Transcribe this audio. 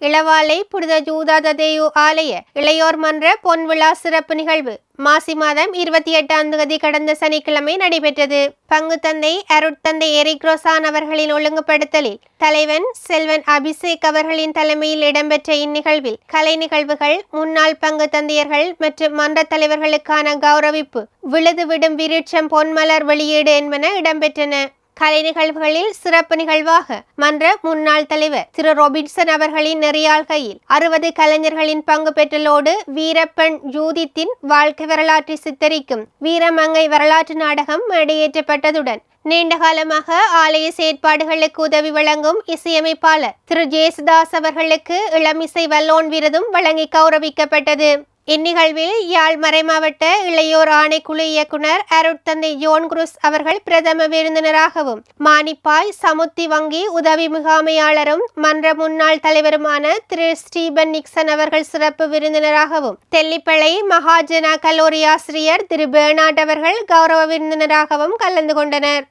இளவாலை புனித ஜூதாதேயு ஆலய இளையோர் மன்ற பொன்விழா சிறப்பு நிகழ்வு மாசி மாதம் 28ஆம் தேதி கடந்த சனிக்கிழமை நடைபெற்றது. பங்கு தந்தை அருட்தந்தை எரிக் ரோசான் அவர்களின் ஒழுங்குபடுத்தலில் தலைவன் செல்வன் அபிஷேக் அவர்களின் தலைமையில் இடம்பெற்ற இந்நிகழ்வில் கலை நிகழ்வுகள், முன்னாள் பங்கு தந்தையர்கள் மற்றும் மன்ற தலைவர்களுக்கான கௌரவிப்பு, விழுது விடும் விருட்சம் பொன்மலர் வெளியீடு என்பன இடம்பெற்றன. கலை நிகழ்வுகளில் சிறப்பு நிகழ்வாக மன்ற முன்னாள் தலைவர் திரு ரொபின்சன் அவர்களின் நெறியாள்கையில் 60 கலைஞர்களின் பங்கு பெற்றலோடு வீரப்பெண் ஜூதித்தின் வாழ்க்கை வரலாற்றை சித்தரிக்கும் வீரமங்கை வரலாற்று நாடகம் மேடையேற்றப்பட்டதுடன் நீண்ட காலமாக ஆலய செயற்பாடுகளுக்கு உதவி வழங்கும் இசையமைப்பாளர் திரு ஜேசுதாஸ் அவர்களுக்கு இளமிசை வல்லோன் விருதும் வழங்கி கௌரவிக்கப்பட்டது. இந்நிகழ்வில் யாழ் மறைமாவட்ட இளையோர் ஆணைக்குழு இயக்குனர் அருட்தந்தை ஜோன் குருஸ் அவர்கள் பிரதம விருந்தினராகவும், மானிப்பாய் சமுத்தி வங்கி உதவி முகாமையாளரும் மன்ற முன்னாள் தலைவருமான திரு ஸ்டீபன் நிக்சன் அவர்கள் சிறப்பு விருந்தினராகவும், தெல்லிப்பளை மகாஜனா கல்லூரி ஆசிரியர் திரு பேர்னாட் அவர்கள் கௌரவ விருந்தினராகவும் கலந்து கொண்டனர்.